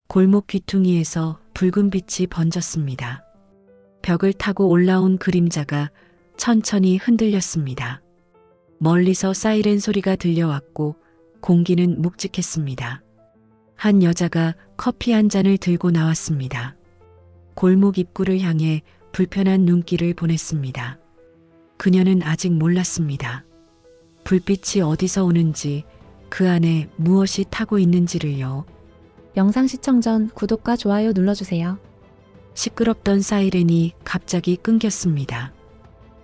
골목 귀퉁이에서 붉은 빛이 번졌습니다. 벽을 타고 올라온 그림자가 천천히 흔들렸습니다. 멀리서 사이렌 소리가 들려왔고 공기는 묵직했습니다. 한 여자가 커피 한 잔을 들고 나왔습니다. 골목 입구를 향해 불편한 눈길을 보냈습니다. 그녀는 아직 몰랐습니다. 불빛이 어디서 오는지, 그 안에 무엇이 타고 있는지를요. 영상 시청 전 구독과 좋아요 눌러주세요. 시끄럽던 사이렌이 갑자기 끊겼습니다.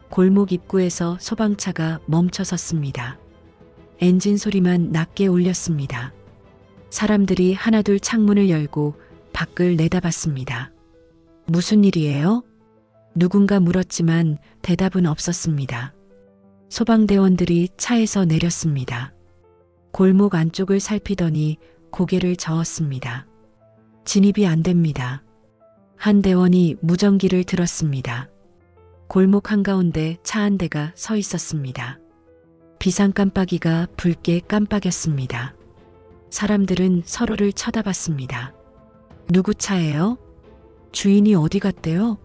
골목 입구에서 소방차가 멈춰 섰습니다. 엔진 소리만 낮게 울렸습니다. 사람들이 하나둘 창문을 열고 밖을 내다봤습니다. 무슨 일이에요? 누군가 물었지만 대답은 없었습니다. 소방대원들이 차에서 내렸습니다. 골목 안쪽을 살피더니 고개를 저었습니다. 진입이 안 됩니다. 한 대원이 무전기를 들었습니다. 골목 한가운데 차 한 대가 서 있었습니다. 비상 깜빡이가 붉게 깜빡였습니다. 사람들은 서로를 쳐다봤습니다. 누구 차예요? 주인이 어디 갔대요?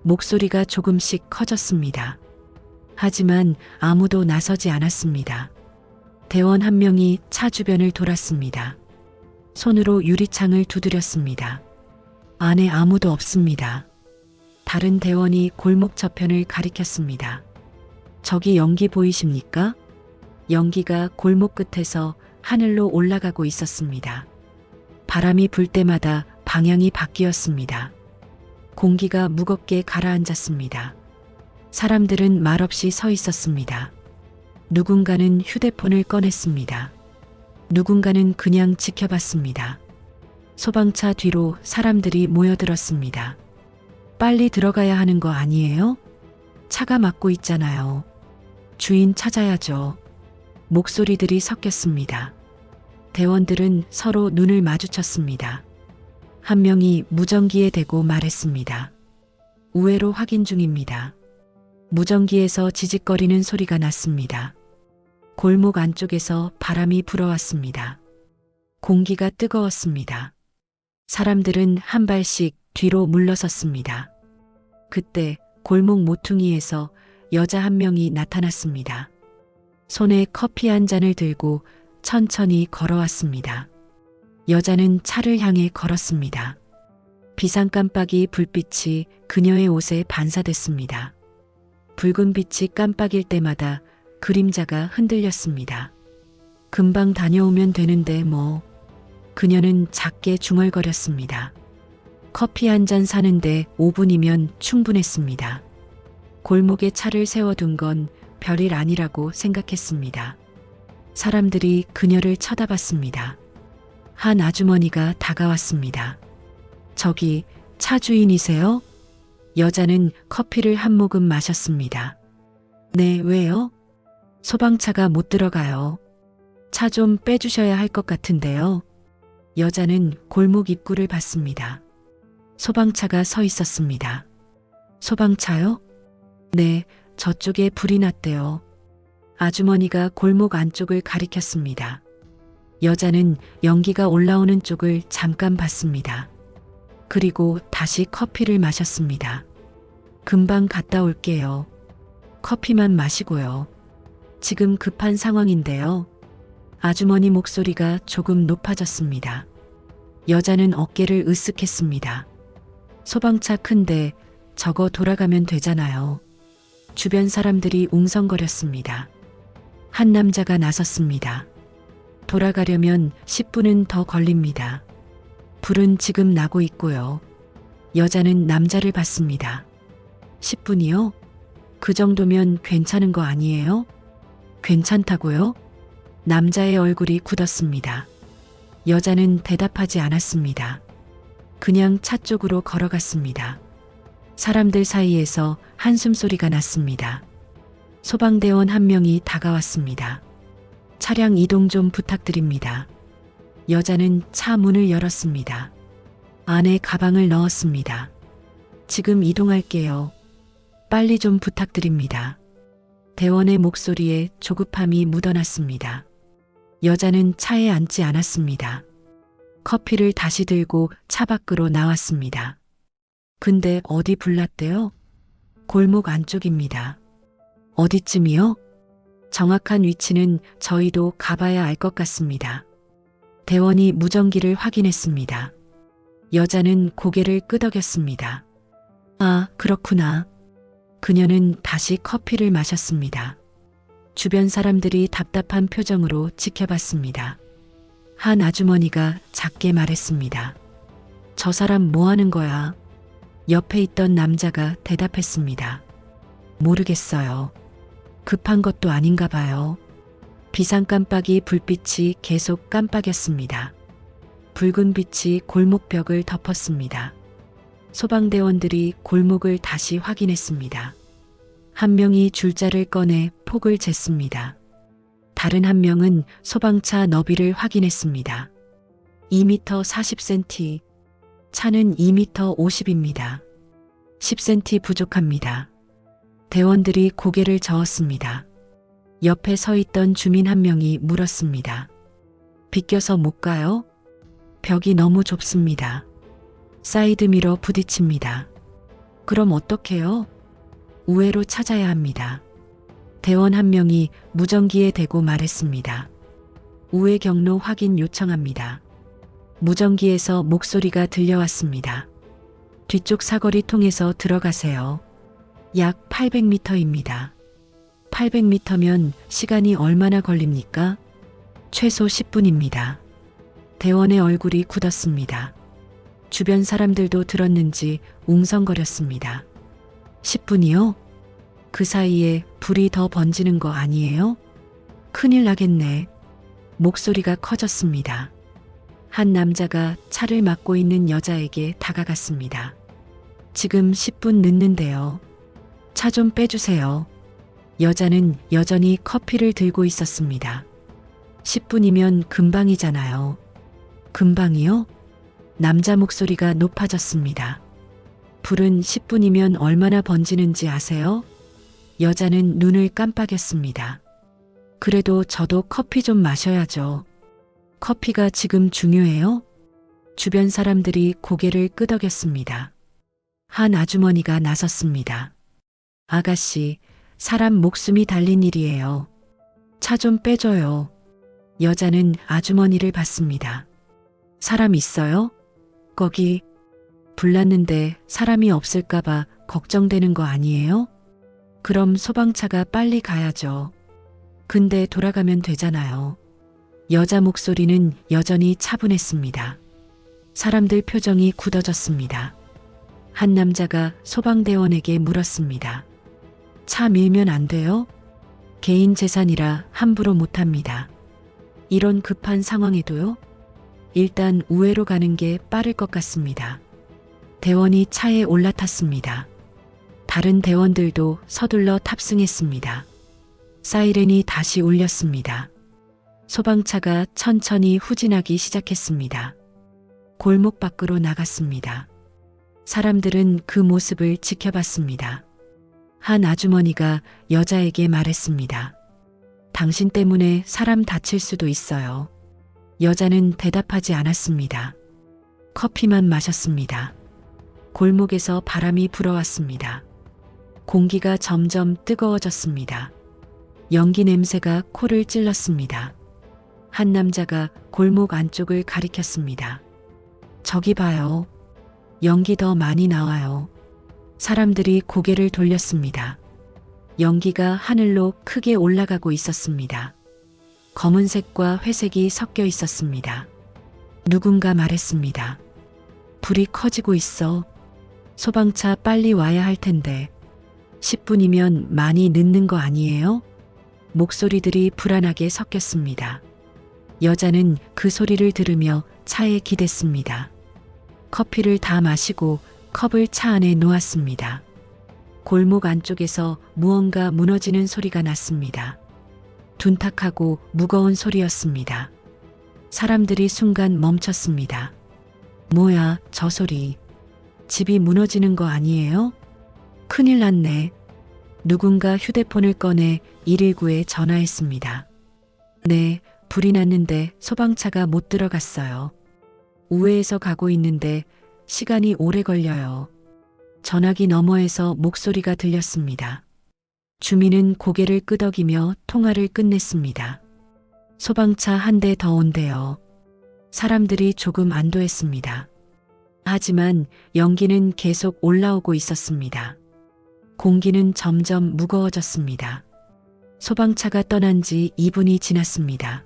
목소리가 조금씩 커졌습니다. 하지만 아무도 나서지 않았습니다. 대원 한 명이 차 주변을 돌았습니다. 손으로 유리창을 두드렸습니다. 안에 아무도 없습니다. 다른 대원이 골목 저편을 가리켰습니다. 저기 연기 보이십니까? 연기가 골목 끝에서 하늘로 올라가고 있었습니다. 바람이 불 때마다 방향이 바뀌었습니다. 공기가 무겁게 가라앉았습니다. 사람들은 말없이 서 있었습니다. 누군가는 휴대폰을 꺼냈습니다. 누군가는 그냥 지켜봤습니다. 소방차 뒤로 사람들이 모여들었습니다. 빨리 들어가야 하는 거 아니에요? 차가 막고 있잖아요. 주인 찾아야죠. 목소리들이 섞였습니다. 대원들은 서로 눈을 마주쳤습니다. 한 명이 무전기에 대고 말했습니다. 우회로 확인 중입니다. 무전기에서 지직거리는 소리가 났습니다. 골목 안쪽에서 바람이 불어왔습니다. 공기가 뜨거웠습니다. 사람들은 한 발씩 뒤로 물러섰습니다. 그때 골목 모퉁이에서 여자 한 명이 나타났습니다. 손에 커피 한 잔을 들고 천천히 걸어왔습니다. 여자는 차를 향해 걸었습니다. 비상 깜빡이 불빛이 그녀의 옷에 반사됐습니다. 붉은 빛이 깜빡일 때마다 그림자가 흔들렸습니다. 금방 다녀오면 되는데 뭐. 그녀는 작게 중얼거렸습니다. 커피 한 잔 사는데 5분이면 충분했습니다. 골목에 차를 세워둔 건 별일 아니라고 생각했습니다. 사람들이 그녀를 쳐다봤습니다. 한 아주머니가 다가왔습니다. 저기 차 주인이세요? 여자는 커피를 한 모금 마셨습니다. 네, 왜요? 소방차가 못 들어가요. 차 좀 빼주셔야 할 것 같은데요. 여자는 골목 입구를 봤습니다. 소방차가 서 있었습니다. 소방차요? 네, 저쪽에 불이 났대요. 아주머니가 골목 안쪽을 가리켰습니다. 여자는 연기가 올라오는 쪽을 잠깐 봤습니다. 그리고 다시 커피를 마셨습니다. 금방 갔다 올게요. 커피만 마시고요. 지금 급한 상황인데요. 아주머니 목소리가 조금 높아졌습니다. 여자는 어깨를 으쓱했습니다. 소방차 큰데 저거 돌아가면 되잖아요. 주변 사람들이 웅성거렸습니다. 한 남자가 나섰습니다. 돌아가려면 10분은 더 걸립니다. 불은 지금 나고 있고요. 여자는 남자를 봤습니다. 10분이요? 그 정도면 괜찮은 거 아니에요? 괜찮다고요? 남자의 얼굴이 굳었습니다. 여자는 대답하지 않았습니다. 그냥 차 쪽으로 걸어갔습니다. 사람들 사이에서 한숨소리가 났습니다. 소방대원 한 명이 다가왔습니다. 차량 이동 좀 부탁드립니다. 여자는 차 문을 열었습니다. 안에 가방을 넣었습니다. 지금 이동할게요. 빨리 좀 부탁드립니다. 대원의 목소리에 조급함이 묻어났습니다. 여자는 차에 앉지 않았습니다. 커피를 다시 들고 차 밖으로 나왔습니다. 근데 어디 불났대요? 골목 안쪽입니다. 어디쯤이요? 정확한 위치는 저희도 가봐야 알 것 같습니다. 대원이 무전기를 확인했습니다. 여자는 고개를 끄덕였습니다. 아, 그렇구나. 그녀는 다시 커피를 마셨습니다. 주변 사람들이 답답한 표정으로 지켜봤습니다. 한 아주머니가 작게 말했습니다. 저 사람 뭐 하는 거야? 옆에 있던 남자가 대답했습니다. 모르겠어요. 급한 것도 아닌가 봐요. 비상깜빡이 불빛이 계속 깜빡였습니다. 붉은 빛이 골목벽을 덮었습니다. 소방대원들이 골목을 다시 확인했습니다. 한 명이 줄자를 꺼내 폭을 쟀습니다. 다른 한 명은 소방차 너비를 확인했습니다. 2m 40cm, 차는 2m 50입니다. 10cm 부족합니다. 대원들이 고개를 저었습니다. 옆에 서 있던 주민 한 명이 물었습니다. 비껴서 못 가요? 벽이 너무 좁습니다. 사이드미러 부딪힙니다. 그럼 어떡해요? 우회로 찾아야 합니다. 대원 한 명이 무전기에 대고 말했습니다. 우회 경로 확인 요청합니다. 무전기에서 목소리가 들려왔습니다. 뒤쪽 사거리 통해서 들어가세요. 약 800m입니다. 800m면 시간이 얼마나 걸립니까? 최소 10분입니다. 대원의 얼굴이 굳었습니다. 주변 사람들도 들었는지 웅성거렸습니다. 10분이요? 그 사이에 불이 더 번지는 거 아니에요? 큰일 나겠네. 목소리가 커졌습니다. 한 남자가 차를 막고 있는 여자에게 다가갔습니다. 지금 10분 늦는데요. 차 좀 빼주세요. 여자는 여전히 커피를 들고 있었습니다. 10분이면 금방이잖아요. 금방이요? 남자 목소리가 높아졌습니다. 불은 10분이면 얼마나 번지는지 아세요? 여자는 눈을 깜빡였습니다. 그래도 저도 커피 좀 마셔야죠. 커피가 지금 중요해요? 주변 사람들이 고개를 끄덕였습니다. 한 아주머니가 나섰습니다. 아가씨, 사람 목숨이 달린 일이에요. 차 좀 빼줘요. 여자는 아주머니를 봤습니다. 사람 있어요? 거기 불났는데 사람이 없을까봐 걱정되는 거 아니에요? 그럼 소방차가 빨리 가야죠. 근데 돌아가면 되잖아요. 여자 목소리는 여전히 차분했습니다. 사람들 표정이 굳어졌습니다. 한 남자가 소방대원에게 물었습니다. 차 밀면 안 돼요? 개인 재산이라 함부로 못합니다. 이런 급한 상황에도요? 일단 우회로 가는 게 빠를 것 같습니다. 대원이 차에 올라탔습니다. 다른 대원들도 서둘러 탑승했습니다. 사이렌이 다시 울렸습니다. 소방차가 천천히 후진하기 시작했습니다. 골목 밖으로 나갔습니다. 사람들은 그 모습을 지켜봤습니다. 한 아주머니가 여자에게 말했습니다. 당신 때문에 사람 다칠 수도 있어요. 여자는 대답하지 않았습니다. 커피만 마셨습니다. 골목에서 바람이 불어왔습니다. 공기가 점점 뜨거워졌습니다. 연기 냄새가 코를 찔렀습니다. 한 남자가 골목 안쪽을 가리켰습니다. 저기 봐요. 연기 더 많이 나와요. 사람들이 고개를 돌렸습니다. 연기가 하늘로 크게 올라가고 있었습니다. 검은색과 회색이 섞여 있었습니다. 누군가 말했습니다. 불이 커지고 있어. 소방차 빨리 와야 할 텐데. 10분이면 많이 늦는 거 아니에요? 목소리들이 불안하게 섞였습니다. 여자는 그 소리를 들으며 차에 기댔습니다. 커피를 다 마시고 컵을 차 안에 놓았습니다. 골목 안쪽에서 무언가 무너지는 소리가 났습니다. 둔탁하고 무거운 소리였습니다. 사람들이 순간 멈췄습니다. 뭐야, 저 소리. 집이 무너지는 거 아니에요? 큰일 났네. 누군가 휴대폰을 꺼내 119에 전화했습니다. 네, 불이 났는데 소방차가 못 들어갔어요. 우회해서 가고 있는데 시간이 오래 걸려요. 전화기 너머에서 목소리가 들렸습니다. 주민은 고개를 끄덕이며 통화를 끝냈습니다. 소방차 한 대 더 온대요. 사람들이 조금 안도했습니다. 하지만 연기는 계속 올라오고 있었습니다. 공기는 점점 무거워졌습니다. 소방차가 떠난 지 2분이 지났습니다.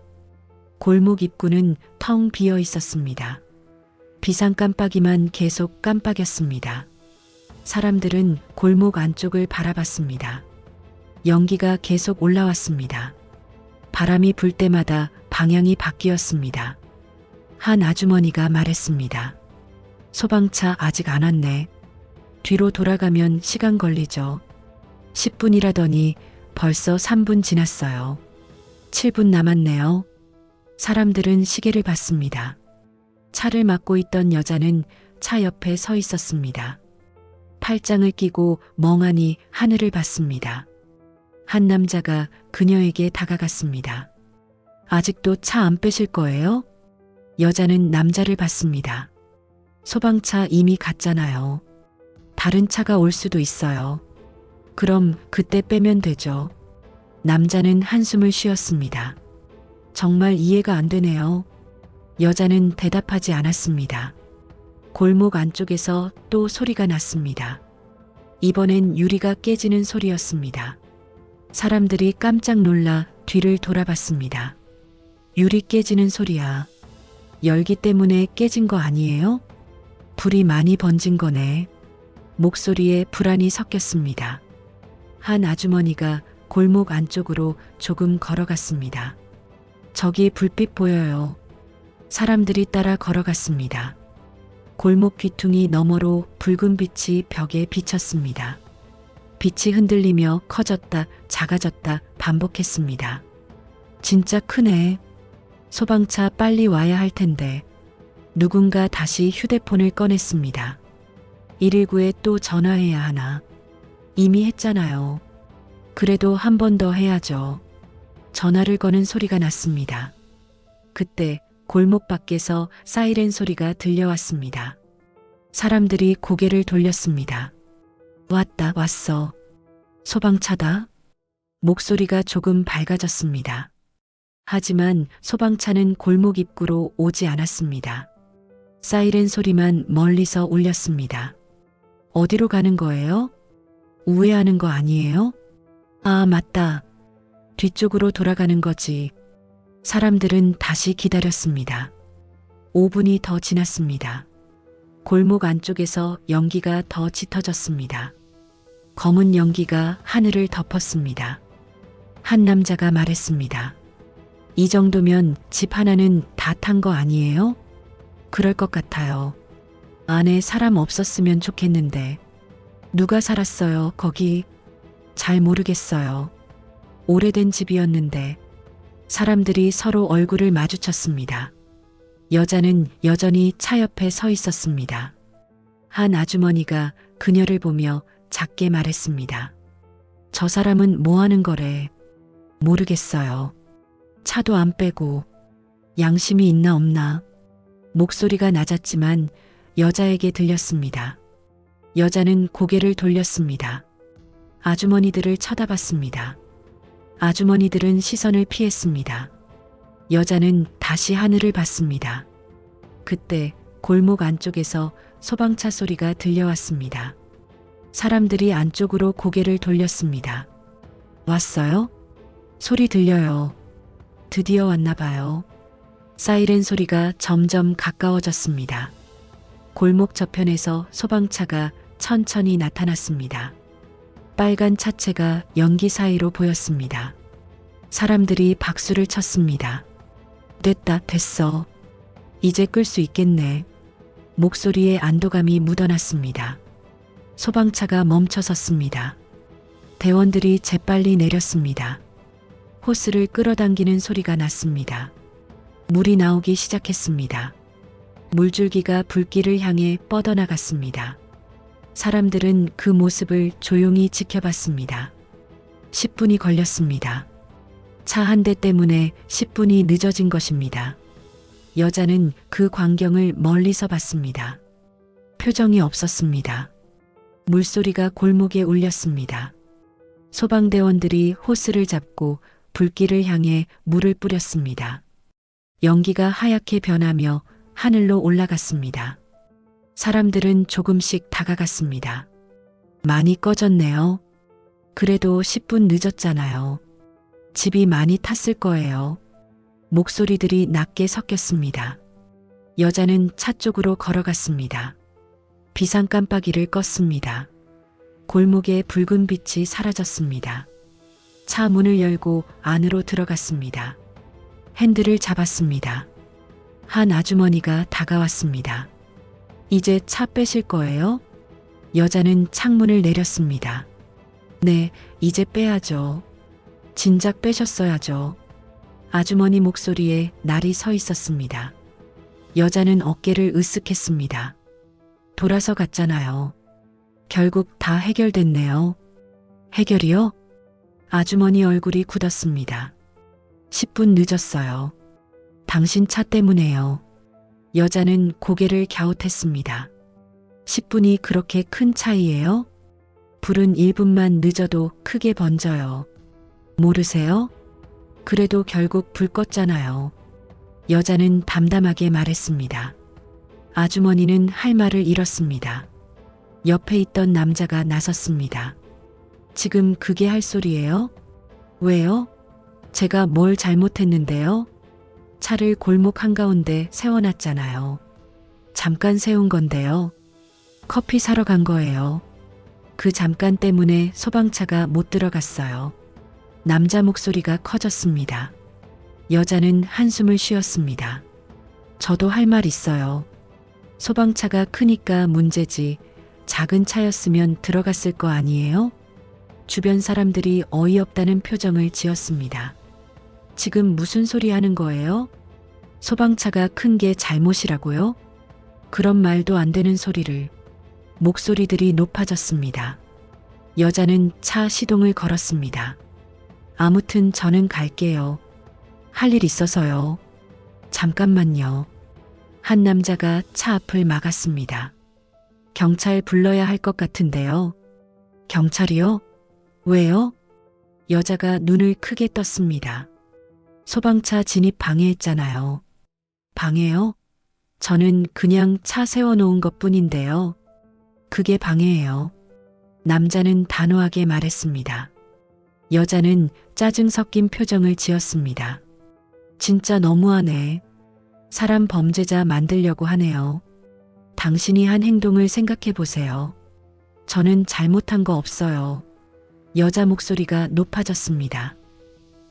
골목 입구는 텅 비어 있었습니다. 비상 깜빡이만 계속 깜빡였습니다. 사람들은 골목 안쪽을 바라봤습니다. 연기가 계속 올라왔습니다. 바람이 불 때마다 방향이 바뀌었습니다. 한 아주머니가 말했습니다. 소방차 아직 안 왔네. 뒤로 돌아가면 시간 걸리죠. 10분이라더니 벌써 3분 지났어요. 7분 남았네요. 사람들은 시계를 봤습니다. 차를 막고 있던 여자는 차 옆에 서 있었습니다. 팔짱을 끼고 멍하니 하늘을 봤습니다. 한 남자가 그녀에게 다가갔습니다. 아직도 차 안 빼실 거예요? 여자는 남자를 봤습니다. 소방차 이미 갔잖아요. 다른 차가 올 수도 있어요. 그럼 그때 빼면 되죠. 남자는 한숨을 쉬었습니다. 정말 이해가 안 되네요. 여자는 대답하지 않았습니다. 골목 안쪽에서 또 소리가 났습니다. 이번엔 유리가 깨지는 소리였습니다. 사람들이 깜짝 놀라 뒤를 돌아봤습니다. 유리 깨지는 소리야. 열기 때문에 깨진 거 아니에요? 불이 많이 번진 거네. 목소리에 불안이 섞였습니다. 한 아주머니가 골목 안쪽으로 조금 걸어갔습니다. 저기 불빛 보여요. 사람들이 따라 걸어갔습니다. 골목 귀퉁이 너머로 붉은 빛이 벽에 비쳤습니다. 빛이 흔들리며 커졌다, 작아졌다 반복했습니다. 진짜 크네. 소방차 빨리 와야 할 텐데. 누군가 다시 휴대폰을 꺼냈습니다. 119에 또 전화해야 하나. 이미 했잖아요. 그래도 한 번 더 해야죠. 전화를 거는 소리가 났습니다. 그때 골목 밖에서 사이렌 소리가 들려왔습니다. 사람들이 고개를 돌렸습니다. 왔다, 왔어. 소방차다. 목소리가 조금 밝아졌습니다. 하지만 소방차는 골목 입구로 오지 않았습니다. 사이렌 소리만 멀리서 울렸습니다. 어디로 가는 거예요? 우회하는 거 아니에요? 아, 맞다. 뒤쪽으로 돌아가는 거지. 사람들은 다시 기다렸습니다. 5분이 더 지났습니다. 골목 안쪽에서 연기가 더 짙어졌습니다. 검은 연기가 하늘을 덮었습니다. 한 남자가 말했습니다. 이 정도면 집 하나는 다 탄 거 아니에요? 그럴 것 같아요. 안에 사람 없었으면 좋겠는데. 누가 살았어요, 거기? 잘 모르겠어요. 오래된 집이었는데. 사람들이 서로 얼굴을 마주쳤습니다. 여자는 여전히 차 옆에 서 있었습니다. 한 아주머니가 그녀를 보며 작게 말했습니다. 저 사람은 뭐 하는 거래? 모르겠어요. 차도 안 빼고. 양심이 있나 없나? 목소리가 낮았지만 여자에게 들렸습니다. 여자는 고개를 돌렸습니다. 아주머니들을 쳐다봤습니다. 아주머니들은 시선을 피했습니다. 여자는 다시 하늘을 봤습니다. 그때 골목 안쪽에서 소방차 소리가 들려왔습니다. 사람들이 안쪽으로 고개를 돌렸습니다. 왔어요? 소리 들려요. 드디어 왔나 봐요. 사이렌 소리가 점점 가까워졌습니다. 골목 저편에서 소방차가 천천히 나타났습니다. 빨간 차체가 연기 사이로 보였습니다. 사람들이 박수를 쳤습니다. 됐다, 됐어. 이제 끌 수 있겠네. 목소리에 안도감이 묻어났습니다. 소방차가 멈춰섰습니다. 대원들이 재빨리 내렸습니다. 호스를 끌어당기는 소리가 났습니다. 물이 나오기 시작했습니다. 물줄기가 불길을 향해 뻗어나갔습니다. 사람들은 그 모습을 조용히 지켜봤습니다. 10분이 걸렸습니다. 차 한 대 때문에 10분이 늦어진 것입니다. 여자는 그 광경을 멀리서 봤습니다. 표정이 없었습니다. 물소리가 골목에 울렸습니다. 소방대원들이 호스를 잡고 불길을 향해 물을 뿌렸습니다. 연기가 하얗게 변하며 하늘로 올라갔습니다. 사람들은 조금씩 다가갔습니다. 많이 꺼졌네요. 그래도 10분 늦었잖아요. 집이 많이 탔을 거예요. 목소리들이 낮게 섞였습니다. 여자는 차 쪽으로 걸어갔습니다. 비상 깜빡이를 껐습니다. 골목에 붉은 빛이 사라졌습니다. 차 문을 열고 안으로 들어갔습니다. 핸들을 잡았습니다. 한 아주머니가 다가왔습니다. 이제 차 빼실 거예요? 여자는 창문을 내렸습니다. 네, 이제 빼야죠. 진작 빼셨어야죠. 아주머니 목소리에 날이 서 있었습니다. 여자는 어깨를 으쓱했습니다. 돌아서 갔잖아요. 결국 다 해결됐네요. 해결이요? 아주머니 얼굴이 굳었습니다. 10분 늦었어요. 당신 차 때문에요. 여자는 고개를 갸웃했습니다. 10분이 그렇게 큰 차이예요? 불은 1분만 늦어도 크게 번져요. 모르세요? 그래도 결국 불 껐잖아요. 여자는 담담하게 말했습니다. 아주머니는 할 말을 잃었습니다. 옆에 있던 남자가 나섰습니다. 지금 그게 할 소리예요? 왜요? 제가 뭘 잘못했는데요? 차를 골목 한가운데 세워놨잖아요. 잠깐 세운 건데요. 커피 사러 간 거예요. 그 잠깐 때문에 소방차가 못 들어갔어요. 남자 목소리가 커졌습니다. 여자는 한숨을 쉬었습니다. 저도 할 말 있어요. 소방차가 크니까 문제지 작은 차였으면 들어갔을 거 아니에요? 주변 사람들이 어이없다는 표정을 지었습니다. 지금 무슨 소리 하는 거예요? 소방차가 큰 게 잘못이라고요? 그런 말도 안 되는 소리를. 목소리들이 높아졌습니다. 여자는 차 시동을 걸었습니다. 아무튼 저는 갈게요. 할 일 있어서요. 잠깐만요. 한 남자가 차 앞을 막았습니다. 경찰 불러야 할 것 같은데요. 경찰이요? 왜요? 여자가 눈을 크게 떴습니다. 소방차 진입 방해했잖아요. 방해요? 저는 그냥 차 세워놓은 것 뿐인데요. 그게 방해예요. 남자는 단호하게 말했습니다. 여자는 짜증 섞인 표정을 지었습니다. 진짜 너무하네. 사람 범죄자 만들려고 하네요. 당신이 한 행동을 생각해 보세요. 저는 잘못한 거 없어요. 여자 목소리가 높아졌습니다.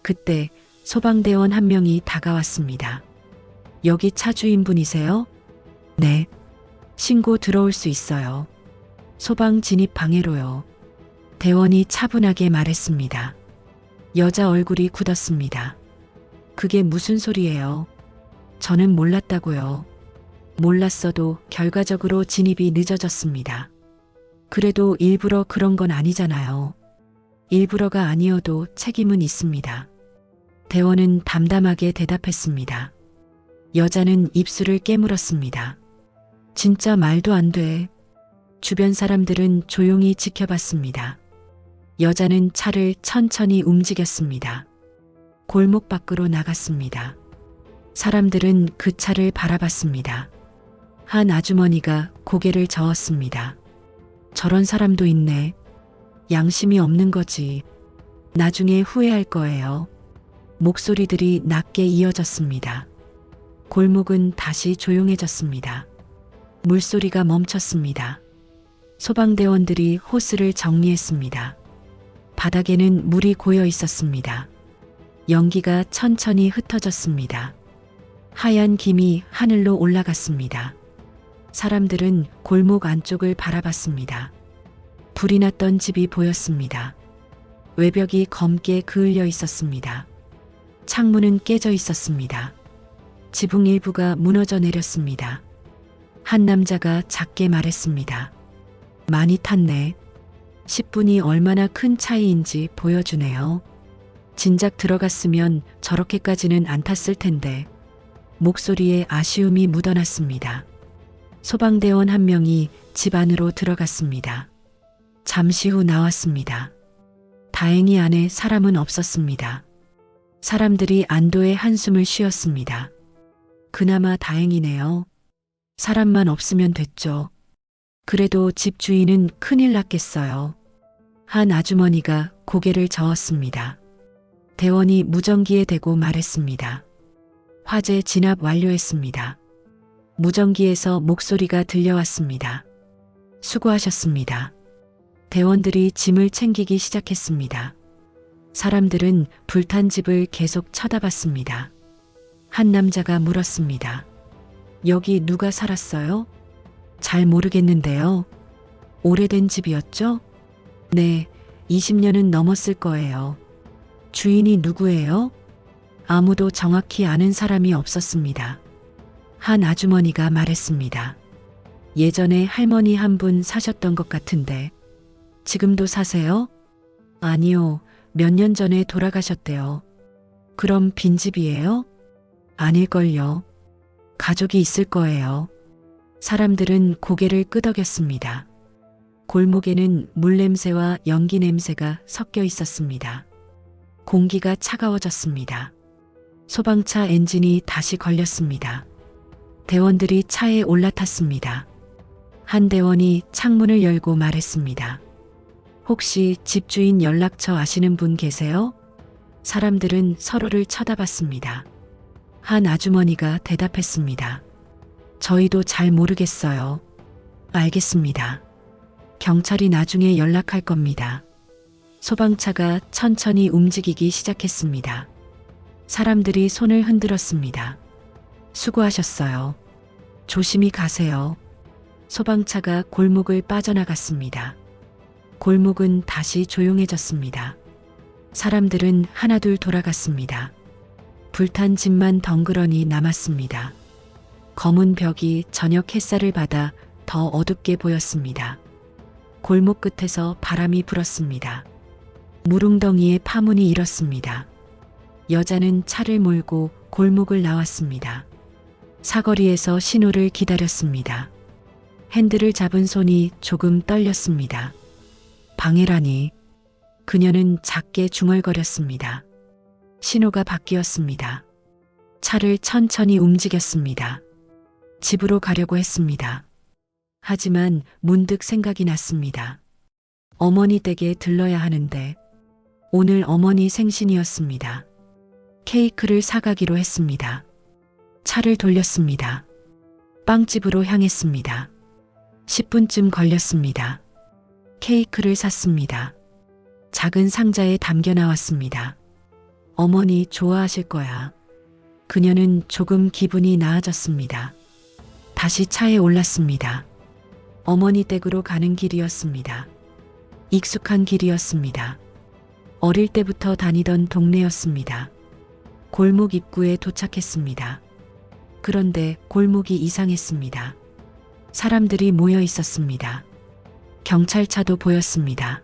그때 소방대원 한 명이 다가왔습니다. 여기 차 주인분이세요? 네. 신고 들어올 수 있어요. 소방 진입 방해로요. 대원이 차분하게 말했습니다. 여자 얼굴이 굳었습니다. 그게 무슨 소리예요? 저는 몰랐다고요. 몰랐어도 결과적으로 진입이 늦어졌습니다. 그래도 일부러 그런 건 아니잖아요. 일부러가 아니어도 책임은 있습니다. 대원은 담담하게 대답했습니다. 여자는 입술을 깨물었습니다. 진짜 말도 안 돼. 주변 사람들은 조용히 지켜봤습니다. 여자는 차를 천천히 움직였습니다. 골목 밖으로 나갔습니다. 사람들은 그 차를 바라봤습니다. 한 아주머니가 고개를 저었습니다. 저런 사람도 있네. 양심이 없는 거지. 나중에 후회할 거예요. 목소리들이 낮게 이어졌습니다. 골목은 다시 조용해졌습니다. 물소리가 멈췄습니다. 소방대원들이 호스를 정리했습니다. 바닥에는 물이 고여 있었습니다. 연기가 천천히 흩어졌습니다. 하얀 김이 하늘로 올라갔습니다. 사람들은 골목 안쪽을 바라봤습니다. 불이 났던 집이 보였습니다. 외벽이 검게 그을려 있었습니다. 창문은 깨져 있었습니다. 지붕 일부가 무너져 내렸습니다. 한 남자가 작게 말했습니다. 많이 탔네. 10분이 얼마나 큰 차이인지 보여주네요. 진작 들어갔으면 저렇게까지는 안 탔을 텐데. 목소리에 아쉬움이 묻어났습니다. 소방대원 한 명이 집 안으로 들어갔습니다. 잠시 후 나왔습니다. 다행히 안에 사람은 없었습니다. 사람들이 안도의 한숨을 쉬었습니다. 그나마 다행이네요. 사람만 없으면 됐죠. 그래도 집 주인은 큰일 났겠어요. 한 아주머니가 고개를 저었습니다. 대원이 무전기에 대고 말했습니다. 화재 진압 완료했습니다. 무전기에서 목소리가 들려왔습니다. 수고하셨습니다. 대원들이 짐을 챙기기 시작했습니다. 사람들은 불탄 집을 계속 쳐다봤습니다. 한 남자가 물었습니다. 여기 누가 살았어요? 잘 모르겠는데요. 오래된 집이었죠? 네, 20년은 넘었을 거예요. 주인이 누구예요? 아무도 정확히 아는 사람이 없었습니다. 한 아주머니가 말했습니다. 예전에 할머니 한 분 사셨던 것 같은데 지금도 사세요? 아니요, 몇 년 전에 돌아가셨대요. 그럼 빈집이에요? 아닐걸요. 가족이 있을 거예요. 사람들은 고개를 끄덕였습니다. 골목에는 물냄새와 연기 냄새가 섞여 있었습니다. 공기가 차가워졌습니다. 소방차 엔진이 다시 걸렸습니다. 대원들이 차에 올라탔습니다. 한 대원이 창문을 열고 말했습니다. 혹시 집주인 연락처 아시는 분 계세요? 사람들은 서로를 쳐다봤습니다. 한 아주머니가 대답했습니다. 저희도 잘 모르겠어요. 알겠습니다. 경찰이 나중에 연락할 겁니다. 소방차가 천천히 움직이기 시작했습니다. 사람들이 손을 흔들었습니다. 수고하셨어요. 조심히 가세요. 소방차가 골목을 빠져나갔습니다. 골목은 다시 조용해졌습니다. 사람들은 하나둘 돌아갔습니다. 불탄 집만 덩그러니 남았습니다. 검은 벽이 저녁 햇살을 받아 더 어둡게 보였습니다. 골목 끝에서 바람이 불었습니다. 무릉덩이에 파문이 일었습니다. 여자는 차를 몰고 골목을 나왔습니다. 사거리에서 신호를 기다렸습니다. 핸들을 잡은 손이 조금 떨렸습니다. 방해라니. 그녀는 작게 중얼거렸습니다. 신호가 바뀌었습니다. 차를 천천히 움직였습니다. 집으로 가려고 했습니다. 하지만 문득 생각이 났습니다. 어머니 댁에 들러야 하는데 오늘 어머니 생신이었습니다. 케이크를 사가기로 했습니다. 차를 돌렸습니다. 빵집으로 향했습니다. 10분쯤 걸렸습니다. 케이크를 샀습니다. 작은 상자에 담겨 나왔습니다. 어머니 좋아하실 거야. 그녀는 조금 기분이 나아졌습니다. 다시 차에 올랐습니다. 어머니 댁으로 가는 길이었습니다. 익숙한 길이었습니다. 어릴 때부터 다니던 동네였습니다. 골목 입구에 도착했습니다. 그런데 골목이 이상했습니다. 사람들이 모여 있었습니다. 경찰차도 보였습니다.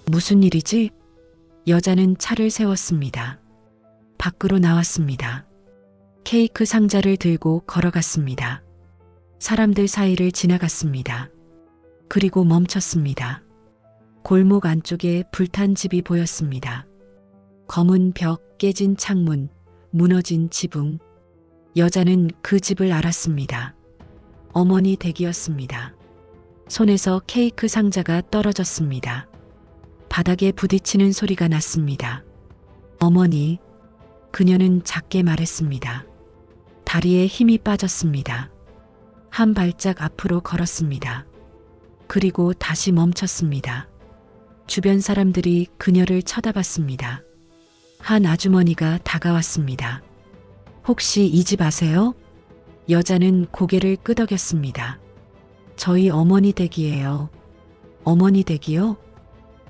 무슨 일이지? 여자는 차를 세웠습니다. 밖으로 나왔습니다. 케이크 상자를 들고 걸어갔습니다. 사람들 사이를 지나갔습니다. 그리고 멈췄습니다. 골목 안쪽에 불탄 집이 보였습니다. 검은 벽, 깨진 창문, 무너진 지붕. 여자는 그 집을 알았습니다. 어머니 댁이었습니다. 손에서 케이크 상자가 떨어졌습니다. 바닥에 부딪히는 소리가 났습니다. 어머니. 그녀는 작게 말했습니다. 다리에 힘이 빠졌습니다. 한 발짝 앞으로 걸었습니다. 그리고 다시 멈췄습니다. 주변 사람들이 그녀를 쳐다봤습니다. 한 아주머니가 다가왔습니다. 혹시 이 집 아세요? 여자는 고개를 끄덕였습니다. 저희 어머니 댁이에요. 어머니 댁이요?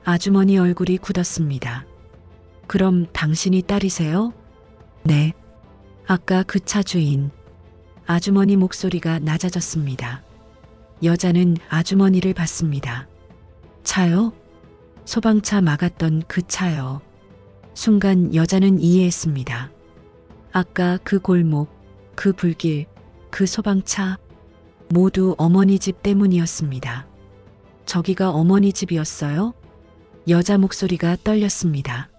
아주머니 얼굴이 굳었습니다. 그럼 당신이 딸이세요? 네. 아까 그 차 주인. 아주머니 목소리가 낮아졌습니다. 여자는 아주머니를 봤습니다. 차요? 소방차 막았던 그 차요. 순간 여자는 이해했습니다. 아까 그 골목, 그 불길, 그 소방차, 모두 어머니 집 때문이었습니다. 저기가 어머니 집이었어요? 여자 목소리가 떨렸습니다.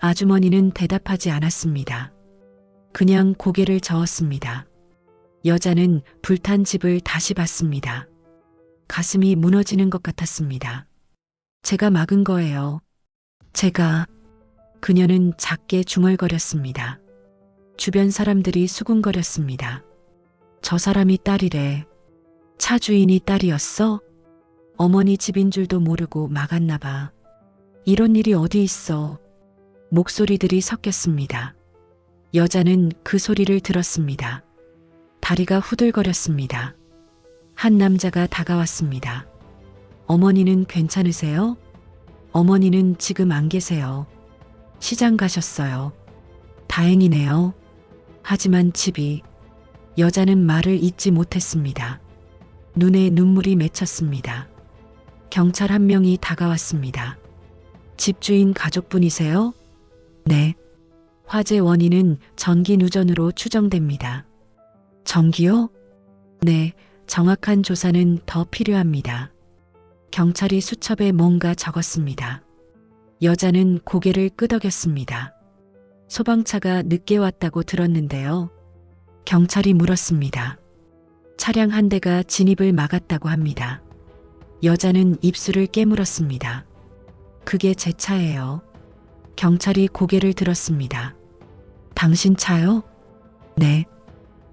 아주머니는 대답하지 않았습니다. 그냥 고개를 저었습니다. 여자는 불탄 집을 다시 봤습니다. 가슴이 무너지는 것 같았습니다. 제가 막은 거예요. 제가. 그녀는 작게 중얼거렸습니다. 주변 사람들이 수군거렸습니다. 저 사람이 딸이래. 차 주인이 딸이었어? 어머니 집인 줄도 모르고 막았나 봐. 이런 일이 어디 있어. 목소리들이 섞였습니다. 여자는 그 소리를 들었습니다. 다리가 후들거렸습니다. 한 남자가 다가왔습니다. 어머니는 괜찮으세요? 어머니는 지금 안 계세요. 시장 가셨어요. 다행이네요. 하지만 집이. 여자는 말을 잇지 못했습니다. 눈에 눈물이 맺혔습니다. 경찰 한 명이 다가왔습니다. 집주인 가족분이세요? 네. 화재 원인은 전기 누전으로 추정됩니다. 전기요? 네, 정확한 조사는 더 필요합니다. 경찰이 수첩에 뭔가 적었습니다. 여자는 고개를 끄덕였습니다. 소방차가 늦게 왔다고 들었는데요. 경찰이 물었습니다. 차량 한 대가 진입을 막았다고 합니다. 여자는 입술을 깨물었습니다. 그게 제 차예요. 경찰이 고개를 들었습니다. 당신 차요? 네.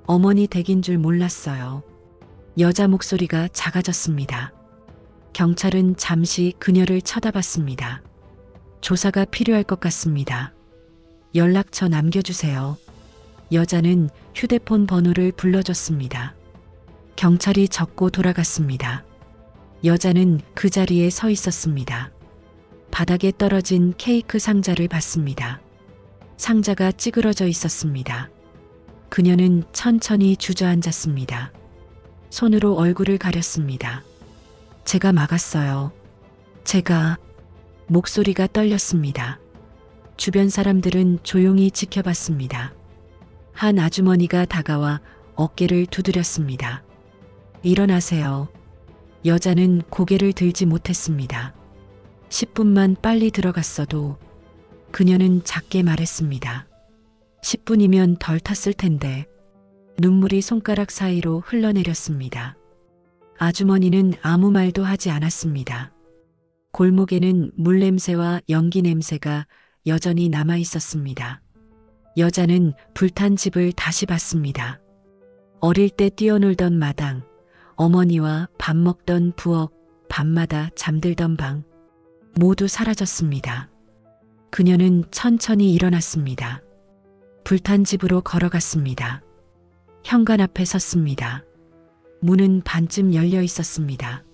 어머니 댁인 줄 몰랐어요. 여자 목소리가 작아졌습니다. 경찰은 잠시 그녀를 쳐다봤습니다. 조사가 필요할 것 같습니다. 연락처 남겨주세요. 여자는 휴대폰 번호를 불러줬습니다. 경찰이 적고 돌아갔습니다. 여자는 그 자리에 서 있었습니다. 바닥에 떨어진 케이크 상자를 봤습니다. 상자가 찌그러져 있었습니다. 그녀는 천천히 주저앉았습니다. 손으로 얼굴을 가렸습니다. 제가 막았어요. 제가. 목소리가 떨렸습니다. 주변 사람들은 조용히 지켜봤습니다. 한 아주머니가 다가와 어깨를 두드렸습니다. 일어나세요. 여자는 고개를 들지 못했습니다. 10분만 빨리 들어갔어도. 그녀는 작게 말했습니다. 10분이면 덜 탔을 텐데. 눈물이 손가락 사이로 흘러내렸습니다. 아주머니는 아무 말도 하지 않았습니다. 골목에는 물냄새와 연기 냄새가 여전히 남아 있었습니다. 여자는 불탄 집을 다시 봤습니다. 어릴 때 뛰어놀던 마당, 어머니와 밥 먹던 부엌, 밤마다 잠들던 방, 모두 사라졌습니다. 그녀는 천천히 일어났습니다. 불탄 집으로 걸어갔습니다. 현관 앞에 섰습니다. 문은 반쯤 열려 있었습니다.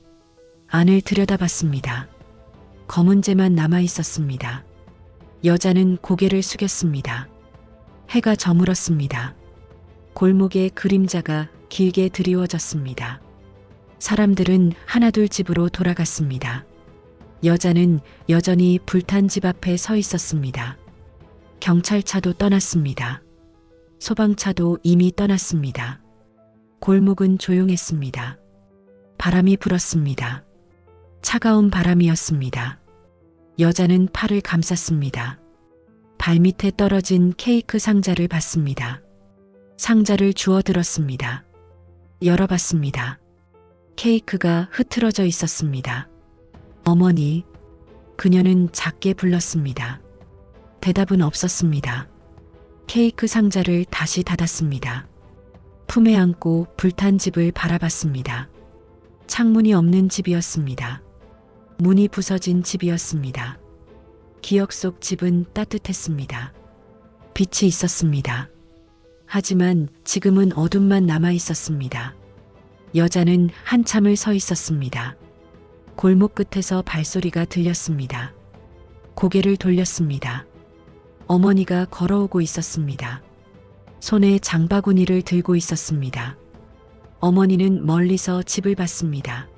안을 들여다봤습니다. 검은재만 남아 있었습니다. 여자는 고개를 숙였습니다. 해가 저물었습니다. 골목에 그림자가 길게 드리워졌습니다. 사람들은 하나둘 집으로 돌아갔습니다. 여자는 여전히 불탄 집 앞에 서 있었습니다. 경찰차도 떠났습니다. 소방차도 이미 떠났습니다. 골목은 조용했습니다. 바람이 불었습니다. 차가운 바람이었습니다. 여자는 팔을 감쌌습니다. 발밑에 떨어진 케이크 상자를 봤습니다. 상자를 주워들었습니다. 열어봤습니다. 케이크가 흐트러져 있었습니다. 어머니. 그녀는 작게 불렀습니다. 대답은 없었습니다. 케이크 상자를 다시 닫았습니다. 품에 안고 불탄 집을 바라봤습니다. 창문이 없는 집이었습니다. 문이 부서진 집이었습니다. 기억 속 집은 따뜻했습니다. 빛이 있었습니다. 하지만 지금은 어둠만 남아 있었습니다. 여자는 한참을 서 있었습니다. 골목 끝에서 발소리가 들렸습니다. 고개를 돌렸습니다. 어머니가 걸어오고 있었습니다. 손에 장바구니를 들고 있었습니다. 어머니는 멀리서 집을 봤습니다.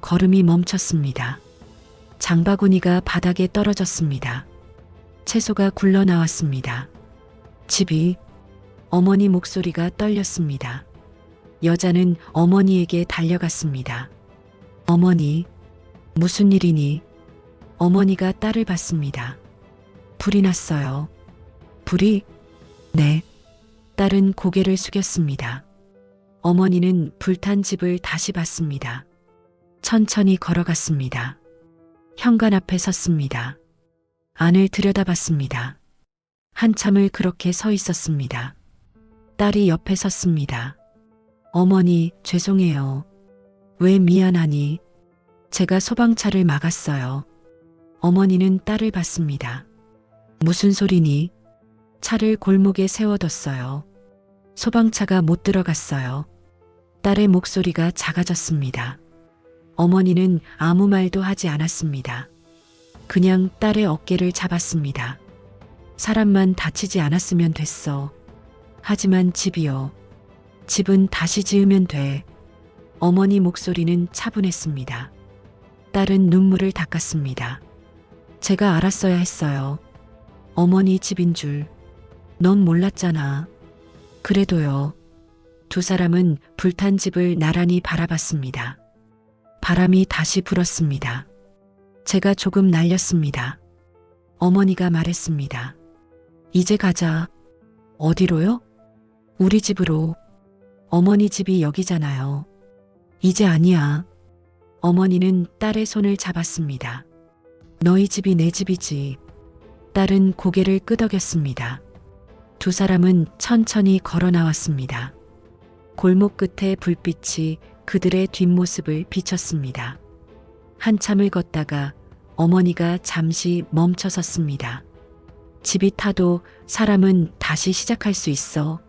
걸음이 멈췄습니다. 장바구니가 바닥에 떨어졌습니다. 채소가 굴러나왔습니다. 집이. 어머니 목소리가 떨렸습니다. 여자는 어머니에게 달려갔습니다. 어머니, 무슨 일이니? 어머니가 딸을 봤습니다. 불이 났어요. 불이? 네. 딸은 고개를 숙였습니다. 어머니는 불탄 집을 다시 봤습니다. 천천히 걸어갔습니다. 현관 앞에 섰습니다. 안을 들여다봤습니다. 한참을 그렇게 서 있었습니다. 딸이 옆에 섰습니다. 어머니, 죄송해요. 왜 미안하니? 제가 소방차를 막았어요. 어머니는 딸을 봤습니다. 무슨 소리니? 차를 골목에 세워뒀어요. 소방차가 못 들어갔어요. 딸의 목소리가 작아졌습니다. 어머니는 아무 말도 하지 않았습니다. 그냥 딸의 어깨를 잡았습니다. 사람만 다치지 않았으면 됐어. 하지만 집이요. 집은 다시 지으면 돼. 어머니 목소리는 차분했습니다. 딸은 눈물을 닦았습니다. 제가 알았어야 했어요. 어머니 집인 줄. 넌 몰랐잖아. 그래도요. 두 사람은 불탄 집을 나란히 바라봤습니다. 바람이 다시 불었습니다. 제가 조금 날렸습니다. 어머니가 말했습니다. 이제 가자. 어디로요? 우리 집으로. 어머니 집이 여기잖아요. 이제 아니야. 어머니는 딸의 손을 잡았습니다. 너희 집이 내 집이지. 딸은 고개를 끄덕였습니다. 두 사람은 천천히 걸어 나왔습니다. 골목 끝에 불빛이 그들의 뒷모습을 비췄습니다. 한참을 걷다가 어머니가 잠시 멈춰 섰습니다. 집이 타도 사람은 다시 시작할 수 있어.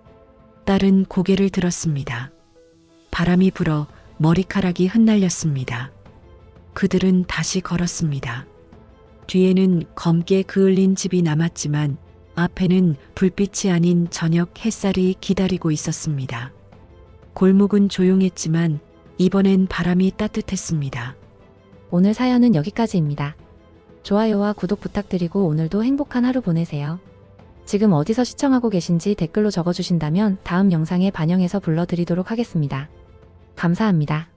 딸은 고개를 들었습니다. 바람이 불어 머리카락이 흩날렸습니다. 그들은 다시 걸었습니다. 뒤에는 검게 그을린 집이 남았지만 앞에는 불빛이 아닌 저녁 햇살이 기다리고 있었습니다. 골목은 조용했지만 이번엔 바람이 따뜻했습니다. 오늘 사연은 여기까지입니다. 좋아요와 구독 부탁드리고 오늘도 행복한 하루 보내세요. 지금 어디서 시청하고 계신지 댓글로 적어주신다면 다음 영상에 반영해서 불러드리도록 하겠습니다. 감사합니다.